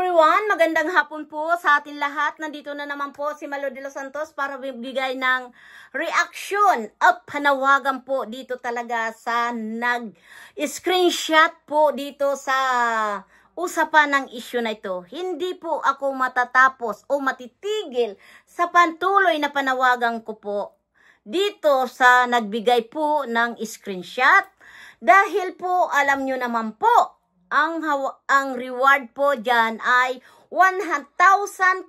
everyone, magandang hapon po sa atin lahat. Nandito na naman po si Malo de los Santos para bibigay ng reaction at panawagan po dito talaga sa nag-screenshot po dito sa usapan ng issue na ito. Hindi po ako matatapos o matitigil sa patuloy na panawagan ko po dito sa nagbigay po ng screenshot dahil po alam nyo naman po ang reward po dyan ay 1,500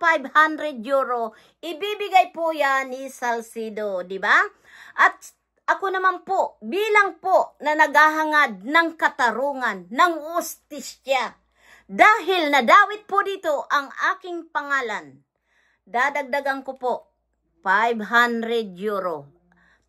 euro. Ibibigay po yan ni Salcido, di ba? At ako naman po, bilang po na naghahangad ng katarungan, ng ustisya, dahil nadawit po dito ang aking pangalan, dadagdagan ko po 500 euro.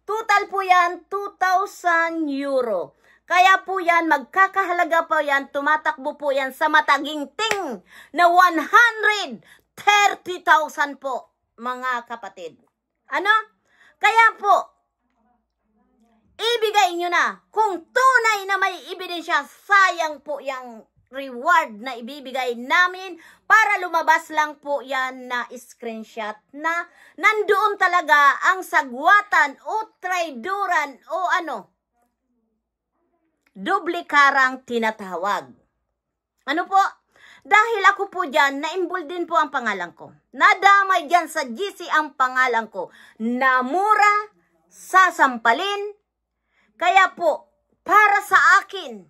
Total po yan, 2,000 euro. Kaya po yan, magkakahalaga po yan, tumatakbo po yan sa mataginting na 130,000 po, mga kapatid. Ano? Kaya po, ibigay nyo na. Kung tunay na may ebidensya, sayang po yung reward na ibibigay namin para lumabas lang po yan na screenshot na nandoon talaga ang sagwatan o traidoran o ano, doble karang tinatawag. Ano po? Dahil ako po dyan, na-involve din po ang pangalan ko. Nadamay dyan sa GC ang pangalan ko. Namura, sasampalin. Kaya po, para sa akin,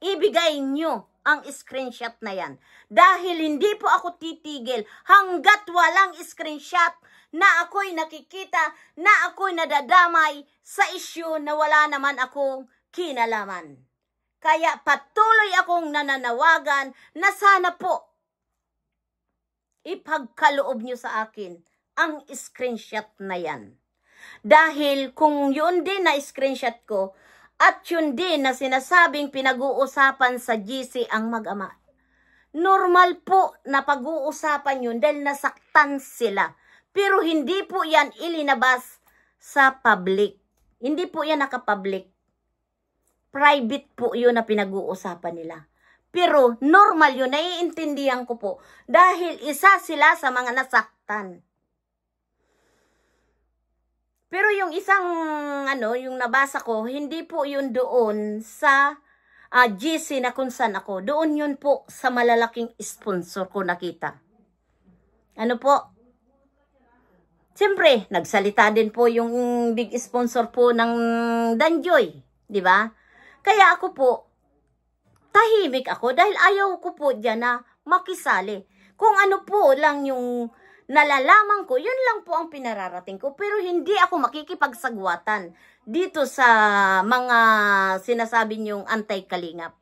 ibigay nyo ang screenshot na yan. Dahil hindi po ako titigil hanggat walang screenshot na ako'y nakikita, na ako'y nadadamay sa issue na wala naman akong kinalaman. Kaya patuloy akong nananawagan na sana po ipagkaloob nyo sa akin ang screenshot na yan. Dahil kung yun din na screenshot ko at yun din na sinasabing pinag-uusapan sa GC ang mag-ama, normal po na pag-uusapan yun dahil nasaktan sila. Pero hindi po yan ilinabas sa public. Hindi po yan nakapublic. Private po yun na pinag-uusapan nila. Pero normal yun, naiintindihan ko po. Dahil isa sila sa mga nasaktan. Pero yung isang, yung nabasa ko, hindi po yun doon sa GC na kung saan ako. Doon yun po sa malalaking sponsor ko nakita. Ano po? Siyempre, nagsalita din po yung big sponsor po ng Danjoy, di ba? Kaya ako po, tahimik ako dahil ayaw ko po dyan na makisali. Kung ano po lang yung nalalaman ko, yun lang po ang pinararating ko. Pero hindi ako makikipagsagwatan dito sa mga sinasabi niyong anti-kalingap.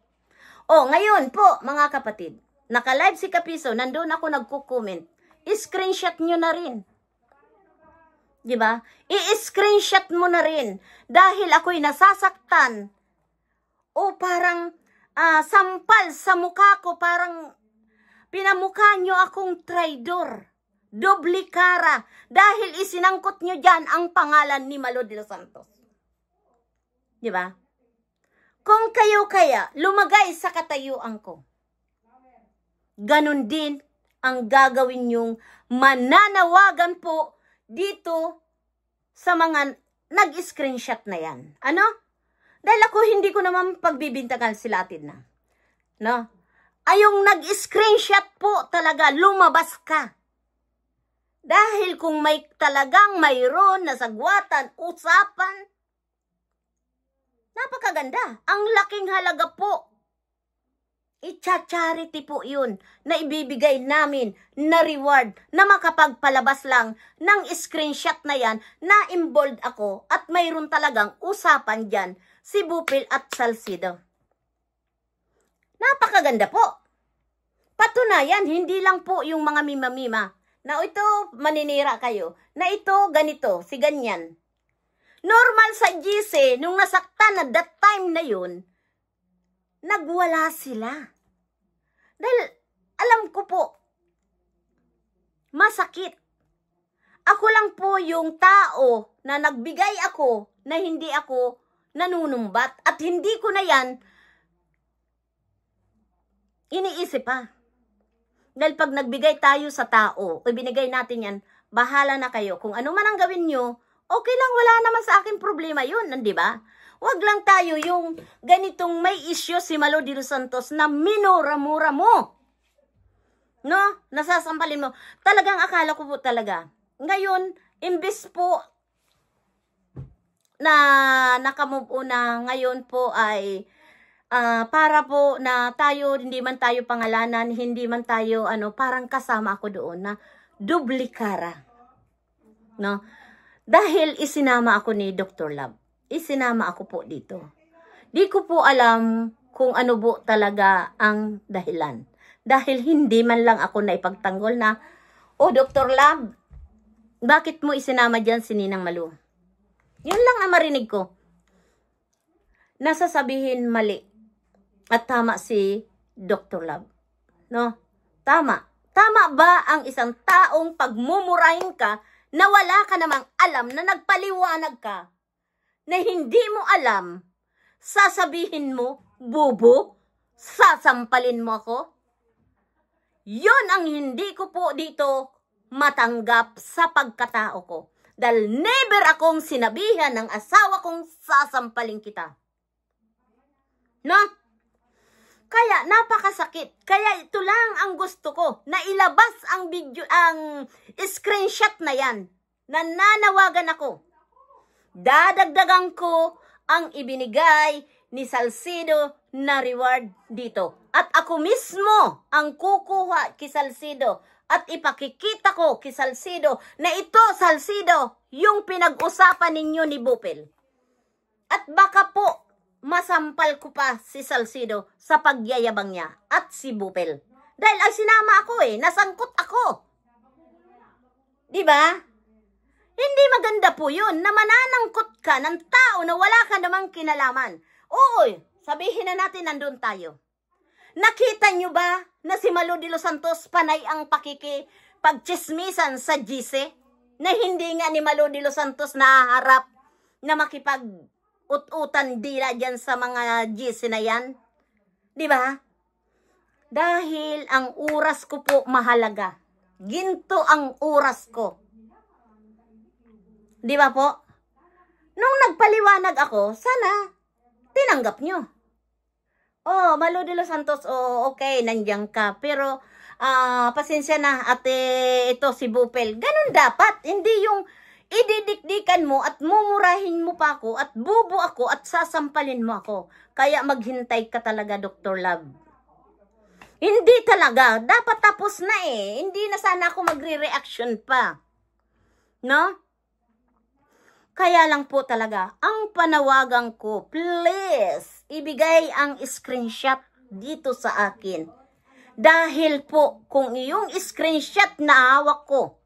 O, ngayon po, mga kapatid, naka-live si Kapiso, nandun ako nagko-comment. I-screenshot nyo na rin. Diba? I-screenshot mo na rin dahil ako'y nasasaktan o parang sampal sa mukha ko, parang pinamukha nyo akong traidor, doble kara dahil isinangkot nyo dyan ang pangalan ni Malo de los Santos. Diba? Kung kayo kaya lumagay sa katayuan ko, ganun din ang gagawin nyong mananawagan po dito sa mga nag-screenshot na yan. Ano? Dahil ako hindi ko naman pagbibintangan sila atin na. No? Ayong nag-screenshot po talaga, lumabas ka. Dahil kung may talagang mayroon na sagwatan, usapan, napakaganda. Ang laking halaga po. I-charity po yun na ibibigay namin na reward na makapagpalabas lang ng screenshot na yan na involved ako at mayroon talagang usapan dyan si Bupil at Salcido. Napakaganda po. Patunayan, hindi lang po yung mga mima-mima na ito maninira kayo, na ito ganito, si ganyan. Normal sa GC, nung nasaktan na that time na yun, nagwala sila. Dahil alam ko po, masakit. Ako lang po yung tao na nagbigay ako na hindi ako nanunumbat at hindi ko na yan iniisip pa. Dahil pag nagbigay tayo sa tao, o binigay natin yan, bahala na kayo. Kung ano man ang gawin nyo, okay lang, wala naman sa akin problema yun, di ba? Huwag lang tayo yung ganitong may issue si Malo de los Santos na minura-mura mo. No? Nasasampalin mo. Talagang akala ko po talaga. Ngayon, imbis po na nakamove on na ngayon po ay para po na tayo, hindi man tayo pangalanan, hindi man tayo, parang kasama ako doon na dublikara. No? Dahil isinama ako ni Dr. Love. Isinama ako po dito. Di ko po alam kung ano po talaga ang dahilan. Dahil hindi man lang ako na ipagtanggol na, Dr. Love, bakit mo isinama dyan si Ninang Malu? Yun lang ang marinig ko. Nasasabihin mali. At tama si Dr. Love. No? Tama. Tama ba ang isang taong pagmumurahin ka na wala ka namang alam, na nagpaliwanag ka, na hindi mo alam, sasabihin mo, bubo, sasampalin mo ako? Yun ang hindi ko po dito matanggap sa pagkatao ko. Dahil never akong sinabihan ng asawa kong sasampalin kita. No? Kaya napakasakit. Kaya ito lang ang gusto ko, na ilabas ang video, ang screenshot na yan. Nananawagan ako. Dadagdagan ko ang ibinigay ni Salcido na reward dito. At ako mismo ang kukuha kay Salcido at ipakikita ko kay Salcido na ito, Salcido, yung pinag-usapan ninyo ni Bupel. At baka po masampal ko pa si Salcido sa pagyayabang niya at si Bupel. Dahil ang sinama ako nasangkot ako. Diba? Hindi maganda po yun na mananangkot ka ng tao na wala ka namang kinalaman. Oo, sabihin na natin nandun tayo. Nakita nyo ba na si Malo de los Santos panay ang pagchismisan sa GC? Na hindi nga ni Malo de los Santos naharap na makipag-ut-utan dila dyan sa mga GC na yan? Diba? Dahil ang oras ko po mahalaga. Ginto ang oras ko. Di ba po? Nung nagpaliwanag ako, sana tinanggap nyo. Malo de los Santos, okay, nandiyan ka. Pero, pasensya na, ate, ito si Bupel. Ganun dapat. Hindi yung ididikdikan mo at mumurahin mo pa ako at bubo ako at sasampalin mo ako. Kaya maghintay ka talaga, Dr. Love. Hindi talaga. Dapat tapos na Hindi na sana ako magre-reaction pa. No? Kaya lang po talaga, ang panawagan ko, please, ibigay ang screenshot dito sa akin. Dahil po, kung yung screenshot na hawak ko,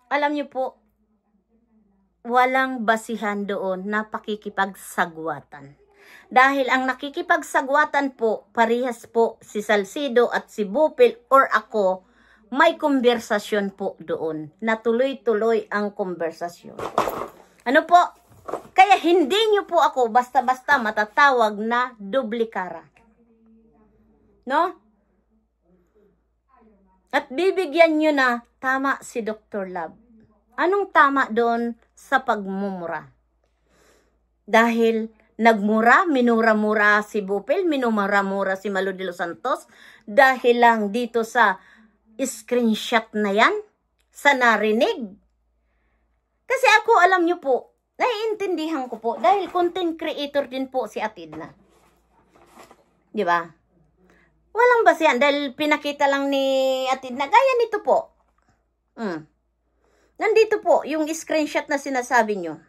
alam niyo po, walang basihan doon na pakikipagsagwatan. Dahil ang nakikipagsagwatan po, parehas po si Salcido at si Bupel or ako, may konversasyon po doon. Natuloy-tuloy ang konversasyon. Ano po? Kaya hindi nyo po ako basta-basta matatawag na dublikara. No? At bibigyan nyo na tama si Dr. Love. Anong tama doon sa pagmumura? Dahil nagmura, minura-mura si Bupel, minumura-mura si Malo de los Santos, dahil lang dito sa screenshot na yan, sa narinig. Kasi ako, alam nyo po, naiintindihan ko po, dahil content creator din po si Atidna. Di ba? Walang basihan, dahil pinakita lang ni Atidna, gaya nito po. Nandito po, yung screenshot na sinasabi nyo.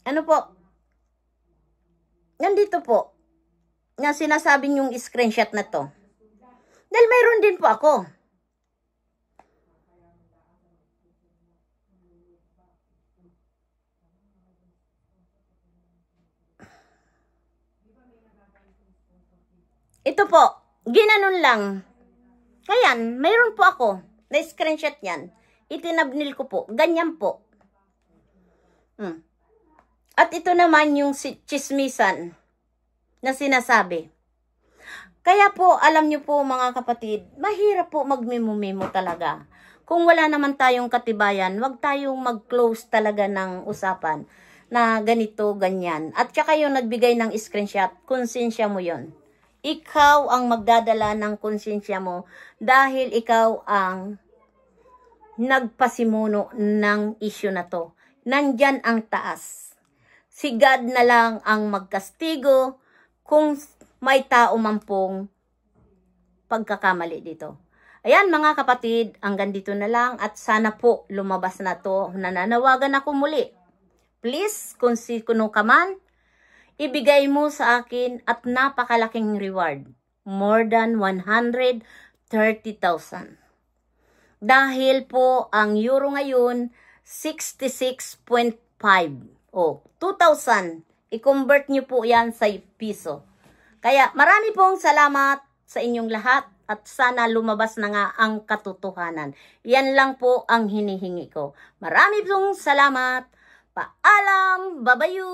Ano po? Nandito po, na sinasabi nyong screenshot na to. Dahil mayroon din po ako. Ito po, ginanon lang. Ayan, mayroon po ako. Na-screenshot yan. Itinabnil ko po. Ganyan po. At ito naman yung chismisan. na sinasabi. Kaya po, alam nyo po mga kapatid, mahirap po magmimo-mimo talaga. Kung wala naman tayong katibayan, wag tayong mag-close talaga ng usapan na ganito, ganyan. At saka yung nagbigay ng screenshot, konsensya mo yon. Ikaw ang magdadala ng konsensya mo dahil ikaw ang nagpasimuno ng issue na to. Nandyan ang taas. Si God na lang ang magkastigo kung may tao man pong pagkakamali dito. Ayan mga kapatid, hanggang dito na lang at sana po lumabas na to. Nananawagan ako muli. Please, kung sino ka man, ibigay mo sa akin at napakalaking reward. More than 130,000. Dahil po ang euro ngayon 66.5. O, 2,000. I-convert nyo po yan sa piso. Kaya marami pong salamat sa inyong lahat at sana lumabas na nga ang katotohanan. Yan lang po ang hinihingi ko. Marami pong salamat. Paalam, babayu!